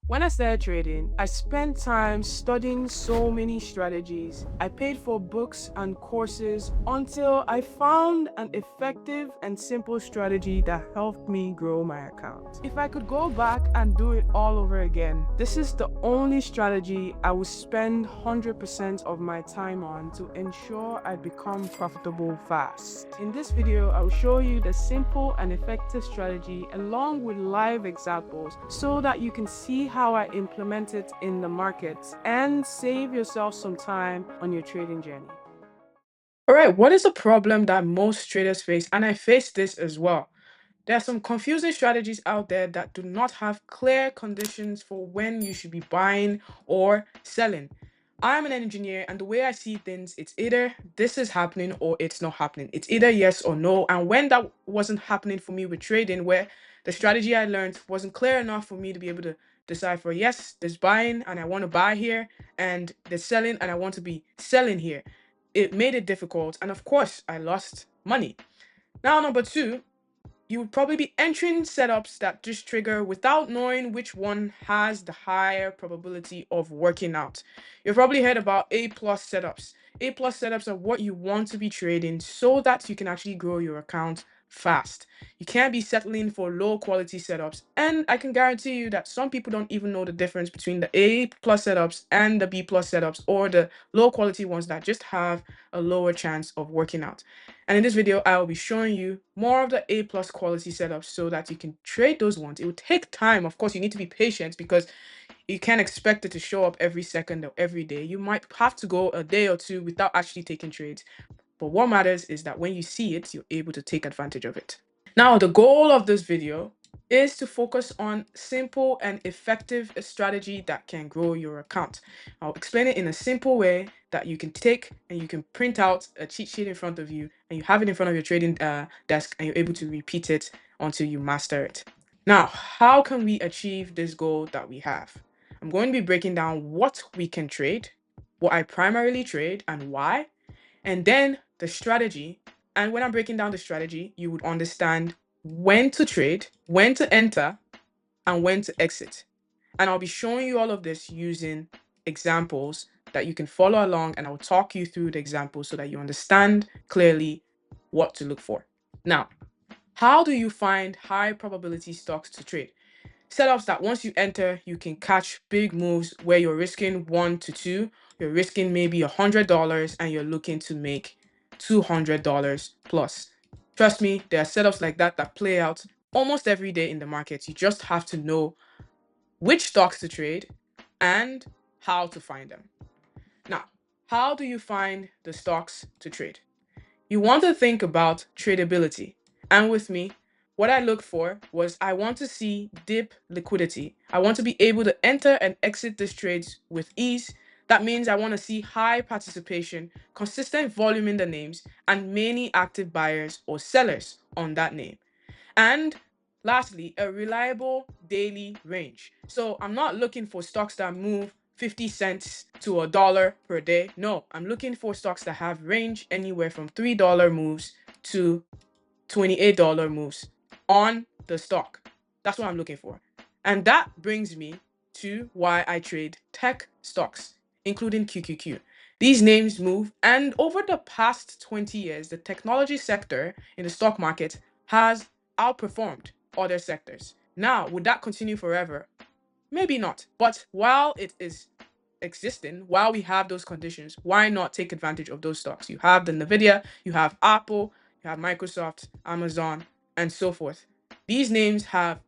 When I started trading, I spent time studying so many strategies. I paid for books and courses until I found an effective and simple strategy that helped me grow my account. If I could go back and do it all over again, this is the only strategy I would spend 100% of my time on to ensure I become profitable fast. In this video, I will show you the simple and effective strategy along with live examples so that you can see how I implement it in the markets and save yourself some time on your trading journey. All right, what is a problem that most traders face? And I face this as well. There are some confusing strategies out there that do not have clear conditions for when you should be buying or selling. I'm an engineer, and the way I see things, it's either this is happening or it's not happening. It's either yes or no. And when that wasn't happening for me with trading, where the strategy I learned wasn't clear enough for me to be able to decide for yes, there's buying and I want to buy here, and there's selling and I want to be selling here, it made it difficult. And of course, I lost money. Now, number two, you would probably be entering setups that just trigger without knowing which one has the higher probability of working out. You've probably heard about A plus setups. A plus setups are what you want to be trading so that you can actually grow your account fast. You can't be settling for low quality setups. And I can guarantee you that some people don't even know the difference between the A plus setups and the B plus setups, or the low quality ones that just have a lower chance of working out. And in this video, I will be showing you more of the A plus quality setups so that you can trade those ones. It will take time. Of course, you need to be patient because you can't expect it to show up every second or every day. You might have to go a day or two without actually taking trades. But what matters is that when you see it, you're able to take advantage of it. Now, the goal of this video is to focus on simple and effective strategy that can grow your account. I'll explain it in a simple way that you can take and you can print out a cheat sheet in front of you and you have it in front of your trading desk, and you're able to repeat it until you master it. Now, how can we achieve this goal that we have? I'm going to be breaking down what we can trade, what I primarily trade and why, and then the strategy. And when I'm breaking down the strategy, you would understand when to trade, when to enter, and when to exit. And I'll be showing you all of this using examples that you can follow along, and I'll talk you through the examples so that you understand clearly what to look for. Now, how do you find high probability stocks to trade? Setups that once you enter, you can catch big moves where you're risking 1 to 2. You're risking maybe $100 and you're looking to make $200 plus. Trust me, there are setups like that that play out almost every day in the market. You just have to know which stocks to trade and how to find them. Now, how do you find the stocks to trade? You want to think about tradability. And with me, what I look for was I want to see dip liquidity. I want to be able to enter and exit these trades with ease. That means I want to see high participation, consistent volume in the names, and many active buyers or sellers on that name. And lastly, a reliable daily range. So I'm not looking for stocks that move 50 cents to $1 per day. No, I'm looking for stocks that have range anywhere from $3 moves to $28 moves on the stock. That's what I'm looking for. And that brings me to why I trade tech stocks, including QQQ. These names move, and over the past 20 years, the technology sector in the stock market has outperformed other sectors. Now, would that continue forever? Maybe not. But while it is existing, while we have those conditions, why not take advantage of those stocks? You have the Nvidia, you have Apple, you have Microsoft, Amazon, and so forth. These names have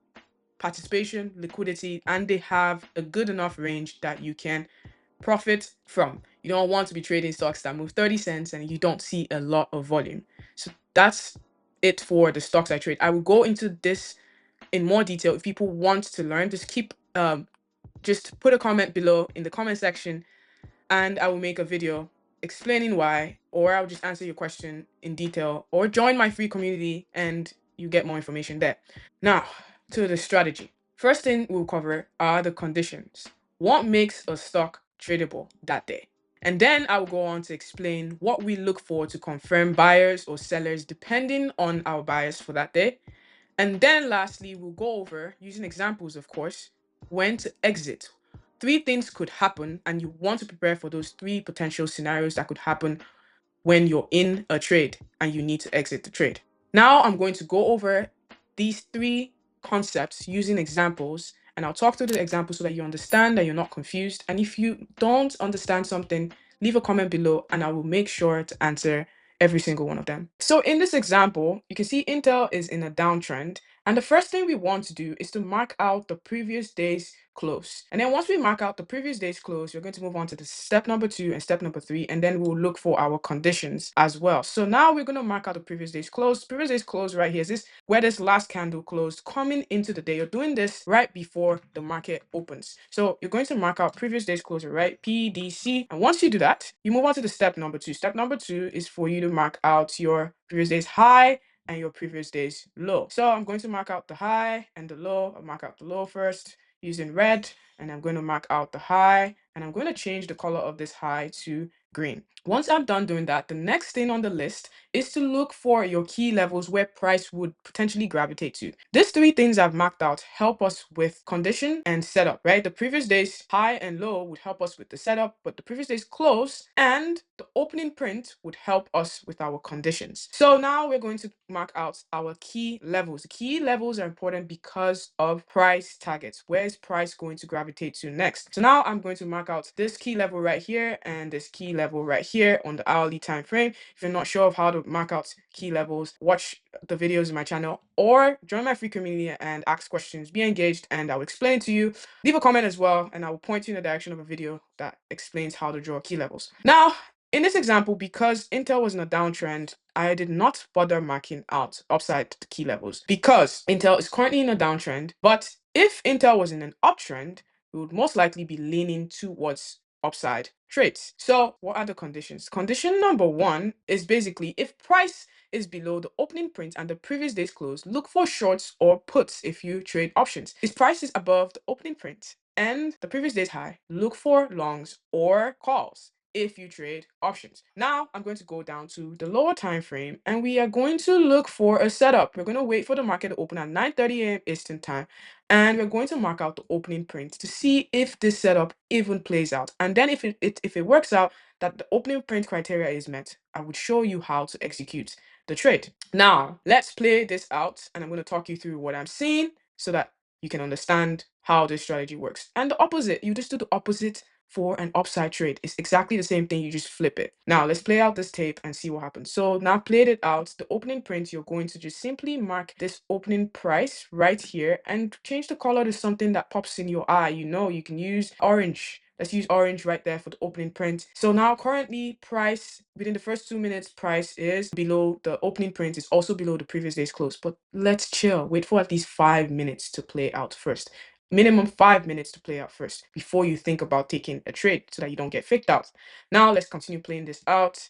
participation, liquidity, and they have a good enough range that you can profit from. You don't want to be trading stocks that move 30 cents and you don't see a lot of volume. So that's it for the stocks I trade. I will go into this in more detail. If people want to learn, just put a comment below in the comment section, and I will make a video explaining why, or I'll just answer your question in detail, or join my free community and you get more information there. Now, to the strategy. First thing we'll cover are the conditions. What makes a stock tradable that day? And then I will go on to explain what we look for to confirm buyers or sellers depending on our bias for that day. And then lastly, we'll go over, using examples of course, when to exit. 3 things could happen, and you want to prepare for those 3 potential scenarios that could happen when you're in a trade and you need to exit the trade. Now I'm going to go over these 3 concepts using examples, and I'll talk through the examples so that you understand, that you're not confused. And if you don't understand something, leave a comment below and I will make sure to answer every single one of them. So in this example, you can see Intel is in a downtrend, and the first thing we want to do is to mark out the previous day's close. And then once we mark out the previous day's close, you're going to move on to the step number 2 and step number 3, and then we'll look for our conditions as well. So now we're going to mark out the previous day's close. Previous day's close right here is this, where this last candle closed coming into the day. You're doing this right before the market opens. So you're going to mark out previous day's closure, right? PDC. And once you do that, you move on to the step number 2. Step number 2 is for you to mark out your previous day's high and your previous day's low. So I'm going to mark out the high and the low. I'll mark out the low first using red, and I'm going to mark out the high, and I'm going to change the color of this high to green. Once I'm done doing that, the next thing on the list is to look for your key levels where price would potentially gravitate to. These 3 things I've marked out help us with condition and setup, right? The previous day's high and low would help us with the setup, but the previous day's close and the opening print would help us with our conditions. So now we're going to mark out our key levels. The key levels are important because of price targets. Where is price going to gravitate to next? So now I'm going to mark out this key level right here and this key level right here on the hourly time frame. If you're not sure of how to mark out key levels, watch the videos in my channel or join my free community and ask questions. Be engaged and I'll explain to you. Leave a comment as well and I will point you in the direction of a video that explains how to draw key levels. Now, in this example, because Intel was in a downtrend, I did not bother marking out upside key levels because Intel is currently in a downtrend. But if Intel was in an uptrend, we would most likely be leaning towards upside trades. So what are the conditions? Condition number 1 is basically if price is below the opening print and the previous day's close, look for shorts or puts if you trade options. If price is above the opening print and the previous day's high, look for longs or calls if you trade options. Now I'm going to go down to the lower time frame and we are going to look for a setup. We're going to wait for the market to open at 9:30 a.m. Eastern time, and we're going to mark out the opening print to see if this setup even plays out. And then if it works out that the opening print criteria is met, I would show you how to execute the trade. Now let's play this out and I'm going to talk you through what I'm seeing so that you can understand how this strategy works. And the opposite, you just do the opposite for an upside trade. It's exactly the same thing, you just flip it. Now let's play out this tape and see what happens. So now played it out, the opening print, you're going to just simply mark this opening price right here and change the color to something that pops in your eye. You know, you can use orange. Let's use orange right there for the opening print. So now currently price within the first 2 minutes, price is below the opening print, is also below the previous day's close. But let's chill, wait for at least 5 minutes to play out first. Minimum 5 minutes to play out first before you think about taking a trade so that you don't get faked out. Now let's continue playing this out.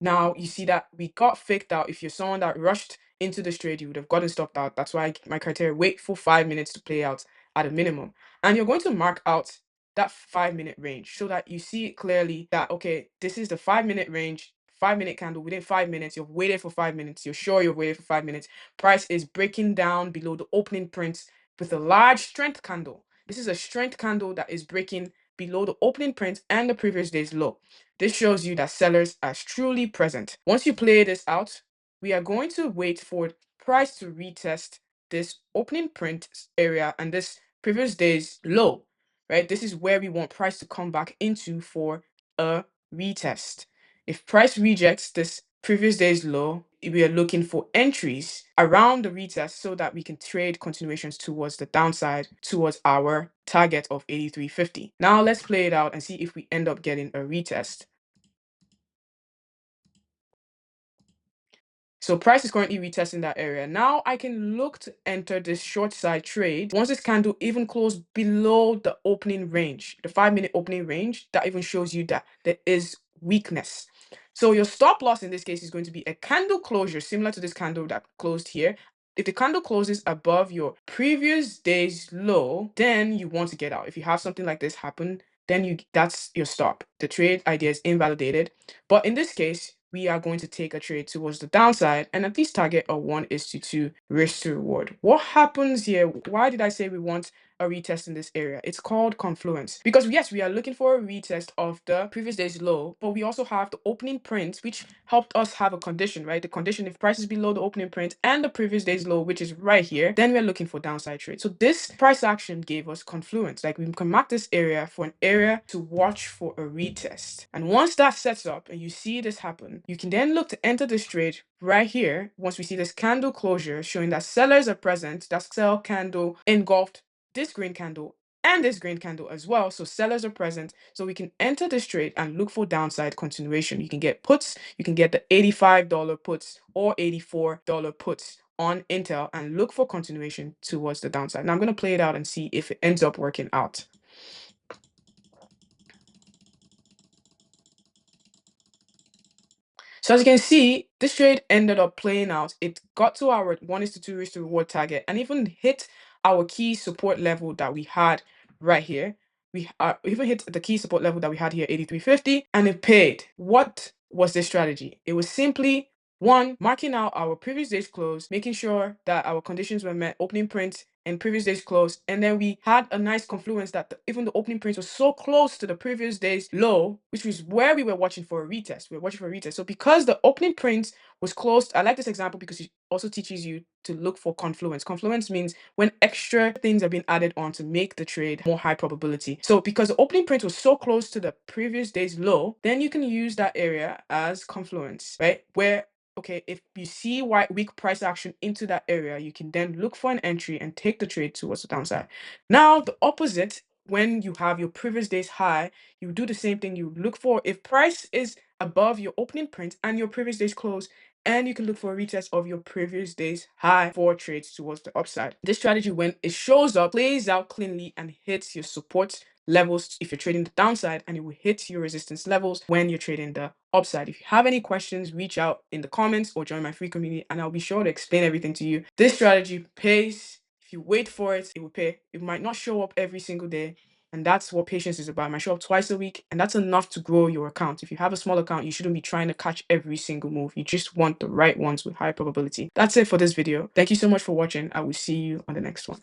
Now you see that we got faked out. If you're someone that rushed into this trade, you would have gotten stopped out. That's why my criteria, wait for 5 minutes to play out at a minimum. And you're going to mark out that 5-minute range so that you see clearly that, okay, this is the 5-minute range, 5-minute candle. Within 5 minutes, you've waited for 5 minutes. You're sure you've waited for 5 minutes. Price is breaking down below the opening print with a large strength candle. This is a strength candle that is breaking below the opening print and the previous day's low. This shows you that sellers are truly present. Once you play this out, we are going to wait for price to retest this opening print area and this previous day's low, right? This is where we want price to come back into for a retest. If price rejects this previous day's low, we are looking for entries around the retest so that we can trade continuations towards the downside, towards our target of 83.50. Now let's play it out and see if we end up getting a retest. So price is currently retesting that area. Now I can look to enter this short side trade. Once this candle even closed below the opening range, the 5-minute opening range, that even shows you that there is weakness. So your stop loss in this case is going to be a candle closure similar to this candle that closed here. If the candle closes above your previous day's low, then you want to get out. If you have something like this happen, then that's your stop. The trade idea is invalidated. But in this case, we are going to take a trade towards the downside and at least target a 1:2 risk to reward. What happens here? Why did I say we want a retest in this area? It's called confluence, because yes, we are looking for a retest of the previous day's low, but we also have the opening print, which helped us have a condition, right? The condition, if price is below the opening print and the previous day's low, which is right here, then we're looking for downside trade. So this price action gave us confluence. Like, we can mark this area for an area to watch for a retest. And once that sets up and you see this happen, you can then look to enter this trade right here. Once we see this candle closure showing that sellers are present, that sell candle engulfed this green candle and this green candle as well. So sellers are present. So we can enter this trade and look for downside continuation. You can get puts, you can get the $85 puts or $84 puts on Intel and look for continuation towards the downside. Now I'm going to play it out and see if it ends up working out. So as you can see, this trade ended up playing out. It got to our 1:2 risk to reward target and even hit our key support level that we had right here. We even hit the key support level that we had here, 83.50, and it paid. What was this strategy? It was simply one, marking out our previous day's close, making sure that our conditions were met, opening print and previous day's close, and then we had a nice confluence that even the opening print was so close to the previous day's low, which was where we were watching for a retest. We were watching for a retest. So because the opening print was closed, I like this example because it also teaches you to look for confluence. Confluence means when extra things are being added on to make the trade more high probability. So because the opening print was so close to the previous day's low, then you can use that area as confluence, right? Where, okay, if you see weak price action into that area, you can then look for an entry and take the trade towards the downside. Now, the opposite, when you have your previous day's high, you do the same thing. You look for, if price is above your opening print and your previous day's close, and you can look for a retest of your previous day's high for trades towards the upside. This strategy, when it shows up, plays out cleanly and hits your support levels if you're trading the downside, and it will hit your resistance levels when you're trading the upside. If you have any questions, reach out in the comments or join my free community and I'll be sure to explain everything to you. This strategy pays. If you wait for it, it will pay. It might not show up every single day, and that's what patience is about. It might show up twice a week, and that's enough to grow your account. If you have a small account, you shouldn't be trying to catch every single move. You just want the right ones with high probability. That's it for this video. Thank you so much for watching. I will see you on the next one.